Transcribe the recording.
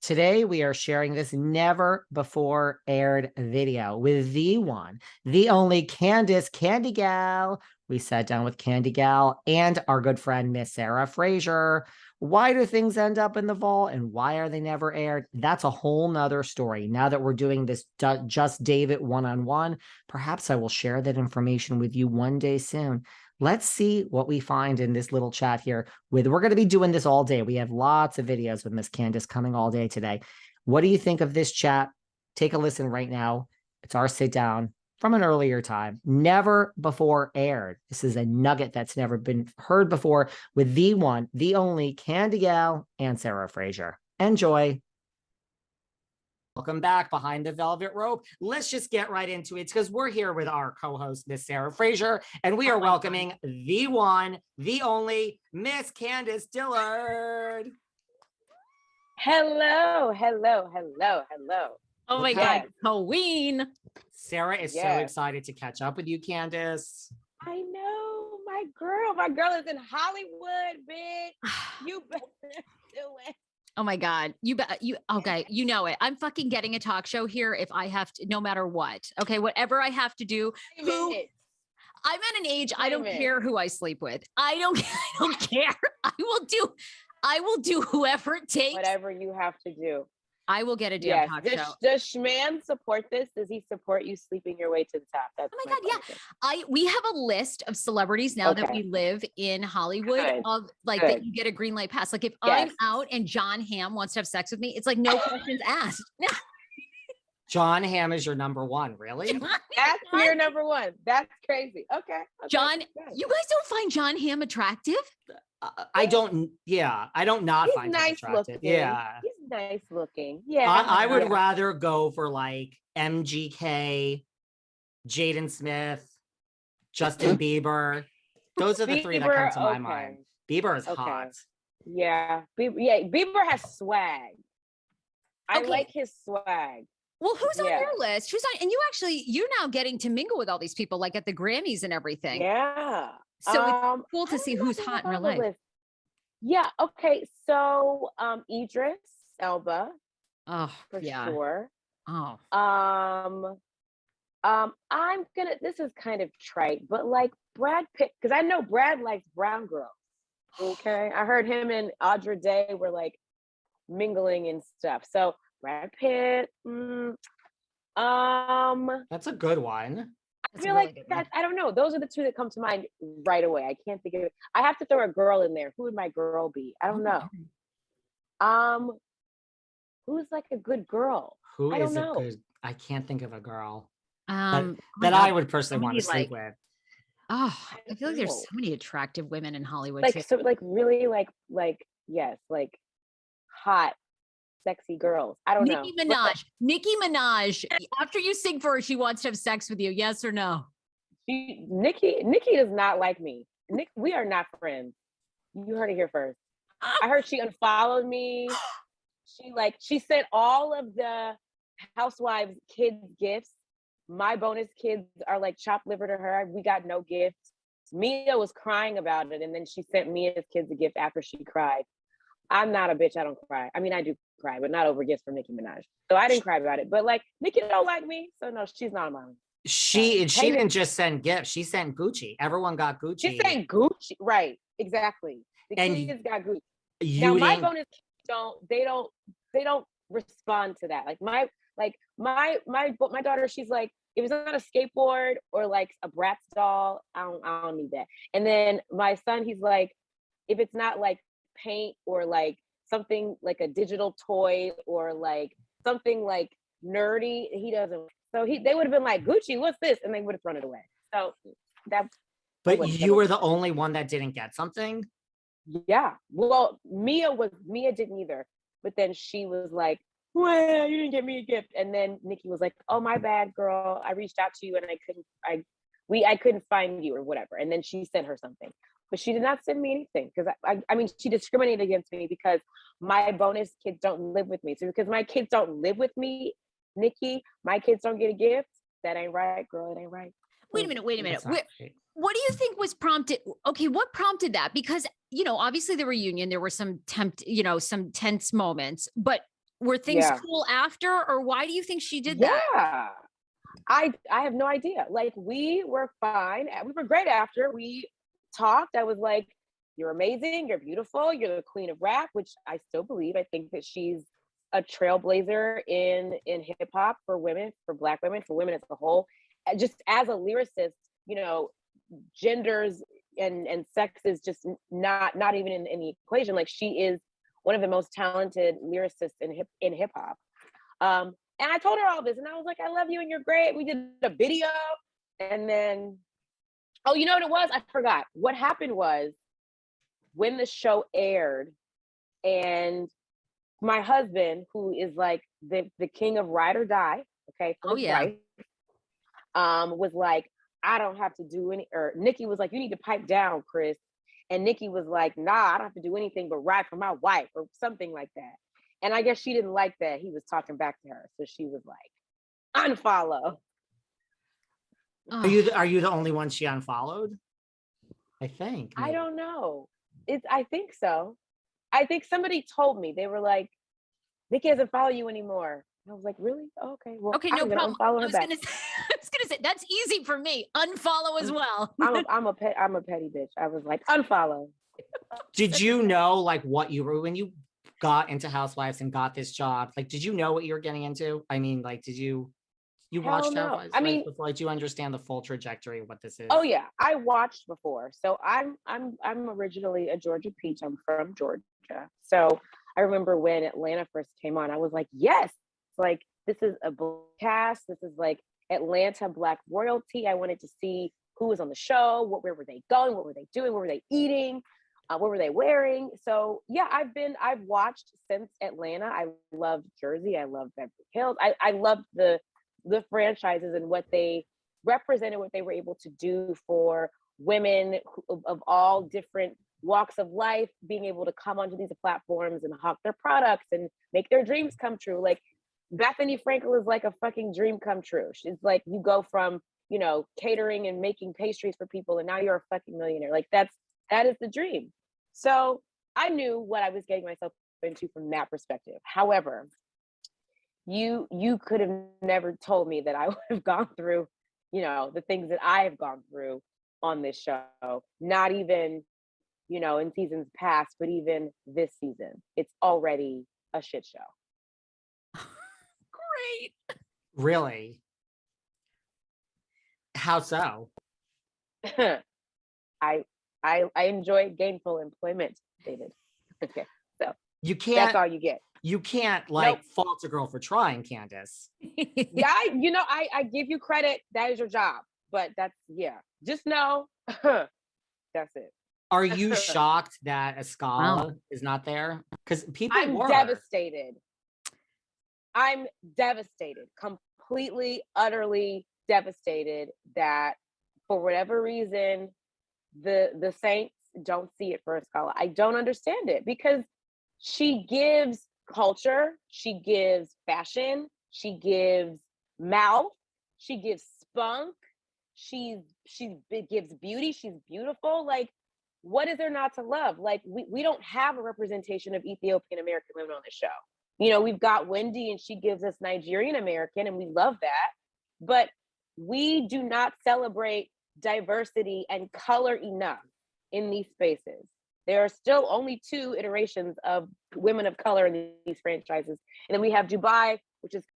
Today, we are sharing this never before aired video with the one, the only Candiace Candy Gal. We sat down with Candy Gal and our good friend, Miss Sarah Fraser. Why do things end up in the vault and why are they never aired? That's a whole nother story. Now that we're doing this Just David one-on-one, perhaps I will share that information with you one day soon. Let's see what we find in this little chat here. We're going to be doing this all day. We have lots of videos with Miss Candiace coming all day today. What do you think of this chat? Take a listen right now. It's our sit down from an earlier time, never before aired. This is a nugget that's never been heard before with the one, the only Candy Gal and Sarah Fraser. Enjoy. Welcome back behind the velvet rope. Let's just get right into it because we're here with our co-host, Miss Sarah Fraser, and we are welcoming the one, the only Miss Candiace Dillard. Hello. Oh my God, Halloween. Sarah is so excited to catch up with you, Candiace. I know, my girl is in Hollywood, bitch. You better do it. Oh my God. Okay. You know it. I'm fucking getting a talk show here if I have to, no matter what. Okay. Whatever I have to do. I'm at an age, I don't care who I sleep with. I don't care. I will do whoever it takes. Whatever you have to do. I will get a damn talk show. Does Schman support this? Does he support you sleeping your way to the top? That's oh my God, question. Yeah. We have a list of celebrities now that we live in Hollywood of like that you get a green light pass. Like if I'm out and John Hamm wants to have sex with me, it's like no questions asked. John Hamm is your number one, really? That's your number one. That's crazy. Okay. John, you guys don't find John Hamm attractive? I don't not he's find nice him attractive. Looking. Yeah. He's nice looking. Yeah. I would rather go for like MGK, Jaden Smith, Justin Bieber. Those are the three that come to my mind. Bieber is hot. Yeah. Bieber has swag. I like his swag. Well, who's on your list? Who's on? And you're now getting to mingle with all these people, like at the Grammys and everything. Yeah. So it's cool to see who's hot in real life. List. Yeah. Okay. So, Idris Elba. Oh, for sure. Oh. This is kind of trite, but like Brad Pitt, because I know Brad likes brown girls. Okay. I heard him and Audra Day were like mingling and stuff. So Brad Pitt. That's a good one. I feel like that. I don't know. Those are the two that come to mind right away. I can't think of it. I have to throw a girl in there. Who would my girl be? I don't know. Who's like a good girl? Who is a good? I can't think of a girl that I would personally want to sleep with. Oh, I feel like there's so many attractive women in Hollywood. Like so, like really, like hot, sexy girls. I don't know. Nicki Minaj. After you sing for her, she wants to have sex with you. Yes or no? Nicki does not like me. We are not friends. You heard it here first. I heard she unfollowed me. She sent all of the housewives kids gifts. My bonus kids are like chopped liver to her. We got no gifts. Mia was crying about it, and then she sent Mia's kids a gift after she cried. I'm not a bitch. I don't cry. I mean, I do cry, but not over gifts from Nicki Minaj. So I didn't cry about it. But like Nicki don't like me, so no, she's not on my own. She didn't just send gifts. She sent Gucci. Everyone got Gucci. She sent Gucci, right? Exactly. The kids got Gucci. Now my bonus kids don't respond to that. Like my daughter, she's like, if it's not a skateboard or like a Bratz doll, I don't need that. And then my son, he's like, if it's not like paint or like something like a digital toy or like something like nerdy, he doesn't. So they would have been like, Gucci, what's this? And they would have thrown it away. So but you were the only one that didn't get something? Yeah. Well, Mia didn't either. But then she was like, well, you didn't get me a gift. And then Nicki was like, oh, my bad, girl. I reached out to you and I couldn't find you or whatever. And then she sent her something. But she did not send me anything because I mean, she discriminated against me because my bonus kids don't live with me. So because my kids don't live with me, Nicki, my kids don't get a gift. That ain't right, girl. It ain't right. Wait a minute. What do you think was prompted? Okay, what prompted that? Because, obviously the reunion, there were some tense moments, but Were things Yeah. cool after, or why do you think she did that? Yeah. I have no idea. Like, we were fine. We were great after. We talked. I was like, you're amazing. You're beautiful. You're the queen of rap, which I still believe. I think that she's a trailblazer in hip hop for women, for Black women, for women as a whole. Just as a lyricist, you know, genders and sex is just not even in the equation. Like, she is one of the most talented lyricists in hip hop. And I told her all this, and I was like, I love you and you're great. We did a video. And then, oh, you know what it was? I forgot. What happened was, when the show aired, and my husband, who is like the king of ride or die, okay, for his wife, was like, I don't have to do any, or Nicki was like, you need to pipe down, Chris. And Nicki was like, nah, I don't have to do anything but ride for my wife, or something like that. And I guess she didn't like that he was talking back to her. So she was like, unfollow. Are you the only one she unfollowed? I think. I don't know. I think so. I think somebody told me. They were like, Nicki doesn't follow you anymore. I was like, really? Oh, okay. Well, Okay, no I'm gonna problem. unfollow her back. I was gonna say that's easy for me. Unfollow as well. I'm a petty bitch. I was like, unfollow. Did you know like what you were when you got into Housewives and got this job? Like, did you know what you were getting into? I mean, like, did you watched no. Housewives I mean, before? Like, do you understand the full trajectory of what this is? Oh yeah, I watched before. So I'm originally a Georgia peach. I'm from Georgia. So I remember when Atlanta first came on, I was like, yes, like this is a Black cast. This is like Atlanta Black royalty. I wanted to see who was on the show, where were they going, what were they doing, what were they eating, what were they wearing. So yeah, I've watched since Atlanta. I loved Jersey. I loved Beverly Hills. I loved the franchises and what they represented, what they were able to do for women of all different walks of life, being able to come onto these platforms and hawk their products and make their dreams come true. Like, Bethany Frankel is like a fucking dream come true. She's like, you go from, you know, catering and making pastries for people, and now you're a fucking millionaire. Like, that is the dream. So I knew what I was getting myself into from that perspective. However, you could have never told me that I would have gone through, you know, the things that I have gone through on this show. Not even, you know, in seasons past, but even this season. It's already a shit show. Great. Really? How so? I enjoy gainful employment, David. Okay, so You can't. That's all you get. You can't like fault a girl for trying, Candiace. Yeah, I give you credit. That is your job. But just know that's it. Are you shocked that Escala is not there? Because I'm devastated. I'm devastated, completely, utterly devastated that for whatever reason, the Saints don't see it for Escala. I don't understand it, because she gives culture, she gives fashion, she gives mouth, she gives spunk, she gives beauty, she's beautiful. Like, what is there not to love? Like, we don't have a representation of Ethiopian American women on the show. You know, we've got Wendy and she gives us Nigerian American, and we love that. But we do not celebrate diversity and color enough in these spaces. There are still only 2 iterations of women of color in these franchises. And then we have Dubai, which is